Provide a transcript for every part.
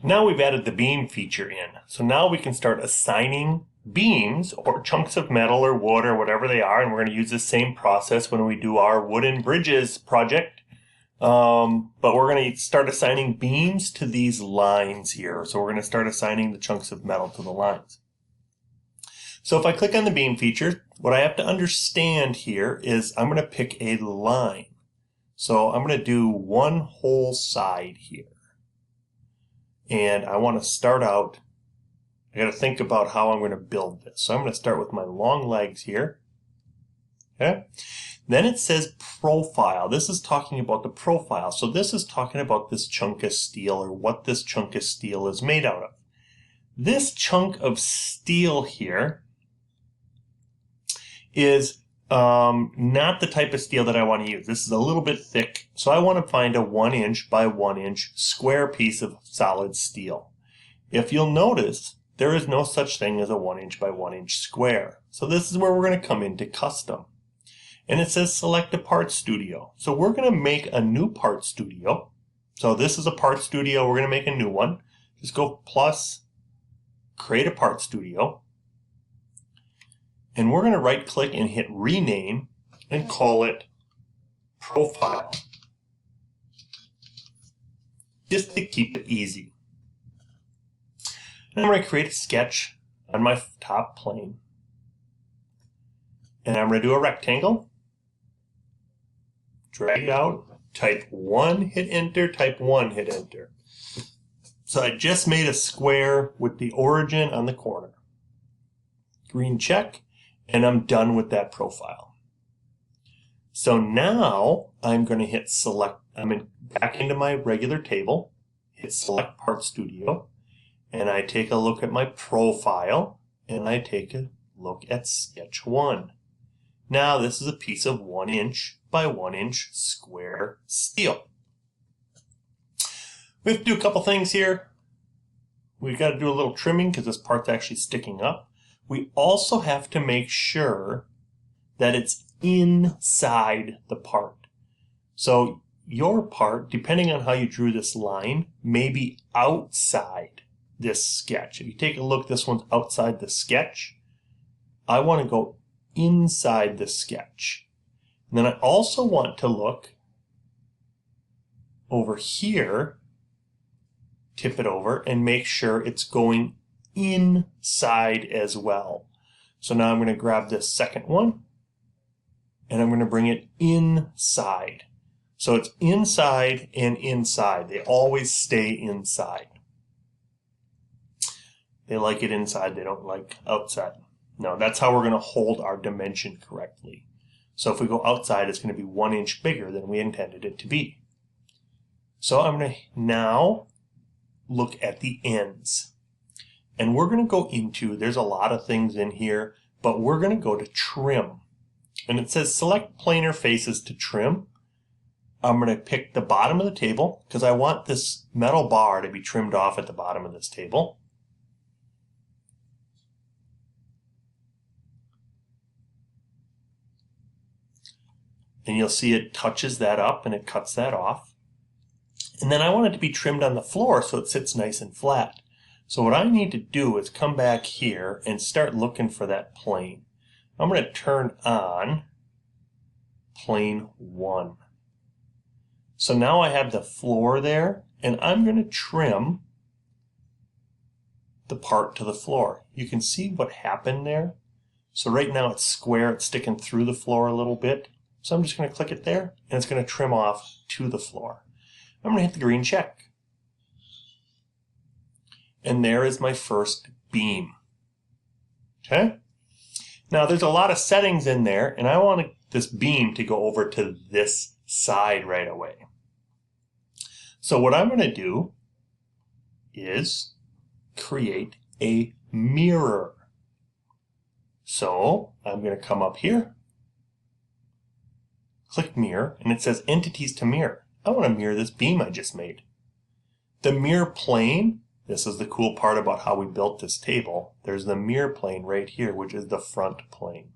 Now we've added the beam feature in. So now we can start assigning beams or chunks of metal or wood or whatever they are, and we're going to use the same process when we do our wooden bridges project. But we're going to start assigning beams to these lines here. So we're going to start assigning the chunks of metal to the lines. So if I click on the beam feature, what I have to understand here is I'm going to pick a line. So I'm going to do one whole side here. And I want to start out, I got to think about how I'm going to build this. So I'm going to start with my long legs here. Okay. Then it says profile. This is talking about the profile. So this is talking about this chunk of steel or what this chunk of steel is made out of. This chunk of steel here is not the type of steel that I want to use. This is a little bit thick, so I want to find a 1 inch by 1 inch square piece of solid steel. If you'll notice, there is no such thing as a 1 inch by 1 inch square. So this is where we're going to come into custom. And it says select a part studio. So we're going to make a new part studio. So this is a part studio. We're going to make a new one. Just go plus, create a part studio. And we're going to right click and hit rename and call it profile. Just to keep it easy. And I'm going to create a sketch on my top plane. And I'm going to do a rectangle. Drag it out, type 1, hit enter, type 1, hit enter. So I just made a square with the origin on the corner. Green check, and I'm done with that profile. So now I'm going to hit select, back into my regular table, hit select part studio, and I take a look at my profile, and I take a look at sketch 1. Now this is a piece of 1 inch by 1 inch square steel. We have to do a couple things here. We've got to do a little trimming because this part's actually sticking up. We also have to make sure that it's inside the part. So your part, depending on how you drew this line, may be outside this sketch. If you take a look, this one's outside the sketch. I want to go inside the sketch. And then I also want to look over here, tip it over, and make sure it's going inside as well. So now I'm going to grab this second one, and I'm going to bring it inside. So it's inside and inside. They always stay inside. They like it inside, they don't like outside. No, that's how we're going to hold our dimension correctly. So if we go outside, it's going to be 1 inch bigger than we intended it to be. So I'm going to now look at the ends. And we're going to go into, there's a lot of things in here, but we're going to go to trim. And it says select planar faces to trim. I'm going to pick the bottom of the table because I want this metal bar to be trimmed off at the bottom of this table. And you'll see it touches that up and it cuts that off. And then I want it to be trimmed on the floor so it sits nice and flat. So what I need to do is come back here and start looking for that plane. I'm going to turn on plane 1. So now I have the floor there, and I'm going to trim the part to the floor. You can see what happened there. So right now it's square, it's sticking through the floor a little bit. So I'm just going to click it there, and it's going to trim off to the floor. I'm going to hit the green check. And there is my first beam. Okay? Now there's a lot of settings in there, and I want this beam to go over to this side right away. So what I'm going to do is create a mirror. So I'm going to come up here, click mirror, and it says entities to mirror. I want to mirror this beam I just made. The mirror plane, this is the cool part about how we built this table. There's the mirror plane right here, which is the front plane.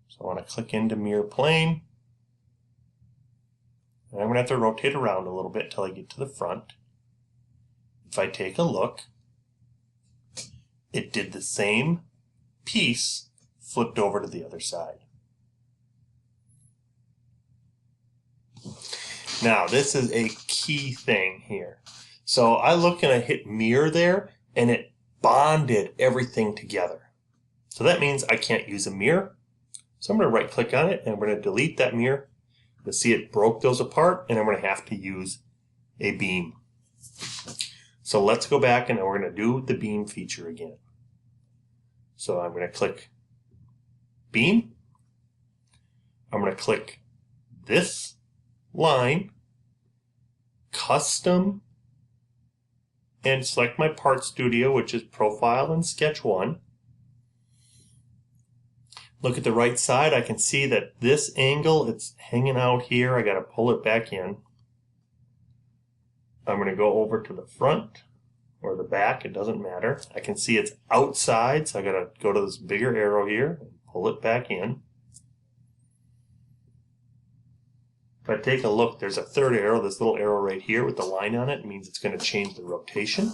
So I want to click into mirror plane. And I'm going to have to rotate around a little bit till I get to the front. if I take a look, it did the same piece flipped over to the other side. Now, this is a key thing here. So I look and I hit mirror there, and it bonded everything together. So that means I can't use a mirror. So I'm going to right click on it and I'm going to delete that mirror. You'll see it broke those apart, and I'm going to have to use a beam. So let's go back and we're going to do the beam feature again. So I'm going to click beam. I'm going to click this line, custom, and select my part studio, which is profile and sketch 1. Look at the right side. I can see that this angle, it's hanging out here. I got to pull it back in. I'm going to go over to the front or the back. It doesn't matter. I can see it's outside, so I got to go to this bigger arrow here and pull it back in. If I take a look, there's a third arrow, this little arrow right here with the line on it. It means it's going to change the rotation.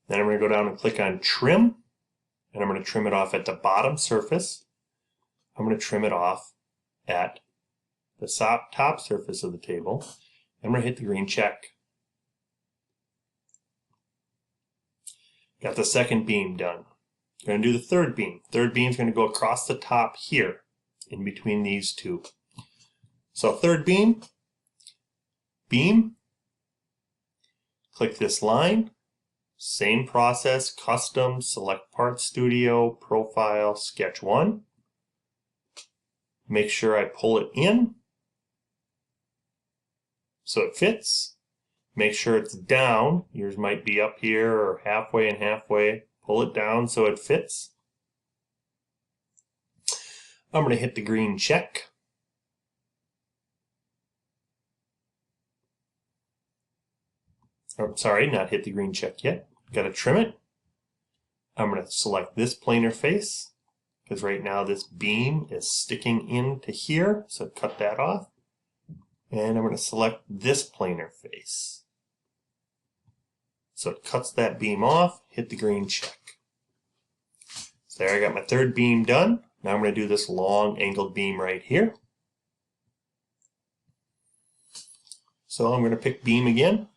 Then I'm going to go down and click on trim, and I'm going to trim it off at the bottom surface. I'm going to trim it off at the top surface of the table. I'm going to hit the green check. Got the second beam done. I'm going to do the third beam. Third beam is going to go across the top here, in between these two. So third beam, click this line. Same process, custom, select part studio, profile, sketch 1. Make sure I pull it in so it fits. Make sure it's down. Yours might be up here or halfway and halfway. Pull it down so it fits. I'm going to hit the green check. Oh, sorry, not hit the green check yet. Got to trim it. I'm going to select this planar face because right now this beam is sticking into here, so cut that off. And I'm going to select this planar face. So it cuts that beam off, hit the green check. So there I got my third beam done. Now I'm going to do this long angled beam right here. So I'm going to pick beam again.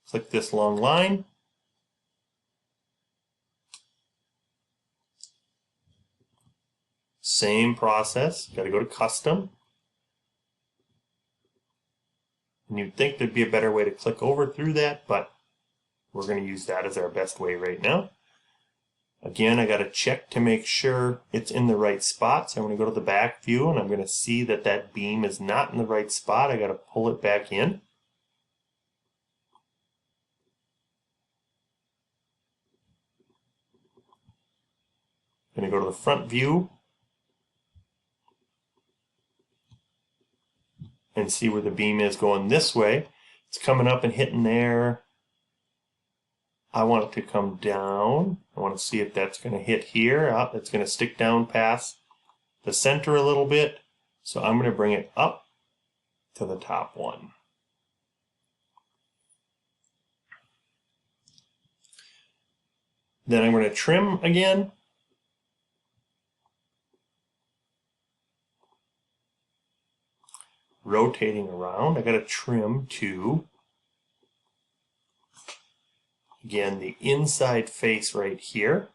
Click this long line. Same process. Got to go to custom. And you'd think there'd be a better way to click over through that, but we're going to use that as our best way right now. Again, I got to check to make sure it's in the right spot. So I'm going to go to the back view and I'm going to see that that beam is not in the right spot. I got to pull it back in. I'm going to go to the front view and see where the beam is going this way. It's coming up and hitting there. I want it to come down. I want to see if that's going to hit here. Oh, it's going to stick down past the center a little bit. So I'm going to bring it up to the top one. Then I'm going to trim again. Rotating around, I got to trim to, again, the inside face right here,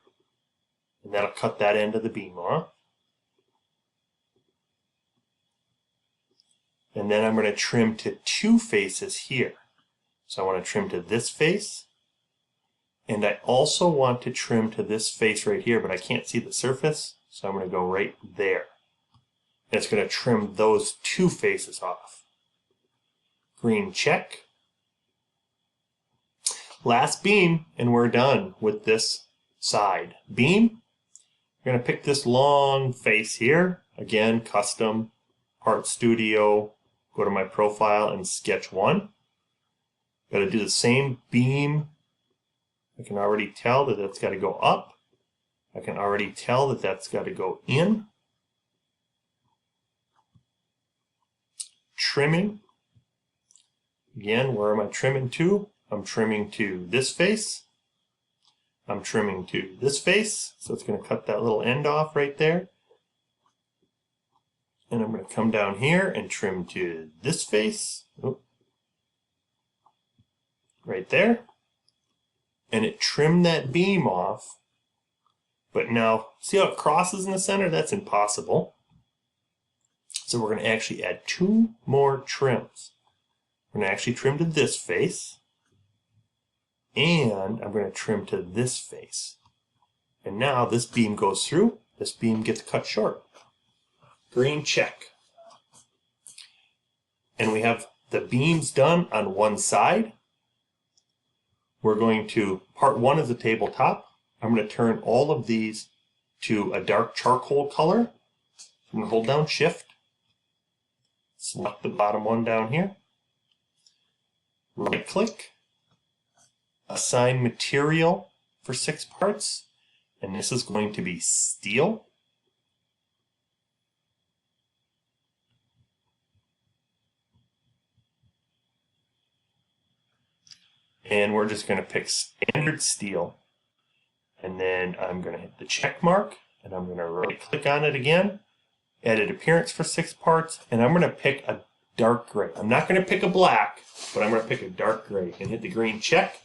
and that'll cut that end of the beam off. And then I'm going to trim to two faces here. So I want to trim to this face, and I also want to trim to this face right here, but I can't see the surface, so I'm going to go right there. It's going to trim those two faces off. Green check. Last beam, and we're done with this side. Beam. I'm going to pick this long face here. Again, custom, part studio, go to my profile and sketch 1. Got to do the same beam. I can already tell that that's got to go up. I can already tell that that's got to go in. Trimming, Again, where am I trimming to? I'm trimming to this face. I'm trimming to this face. So it's going to cut that little end off right there. And I'm going to come down here and trim to this face. Oop. Right there. And it trimmed that beam off. But now, see how it crosses in the center? That's impossible. So we're going to actually add 2 more trims. We're going to actually trim to this face. And I'm going to trim to this face. And now this beam goes through. This beam gets cut short. Green check. And we have the beams done on one side. We're going to, part 1 is the tabletop. I'm going to turn all of these to a dark charcoal color. I'm going to hold down Shift. Select the bottom one down here. Right click. Assign material for 6 parts. And this is going to be steel. And we're just going to pick standard steel. And then I'm going to hit the check mark. And I'm going to right click on it again. Edit appearance for 6 parts. And I'm going to pick a dark gray. I'm not going to pick a black, but I'm going to pick a dark gray. And hit the green check.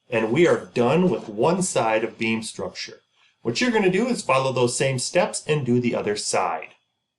And we are done with one side of beam structure. What you're going to do is follow those same steps and do the other side.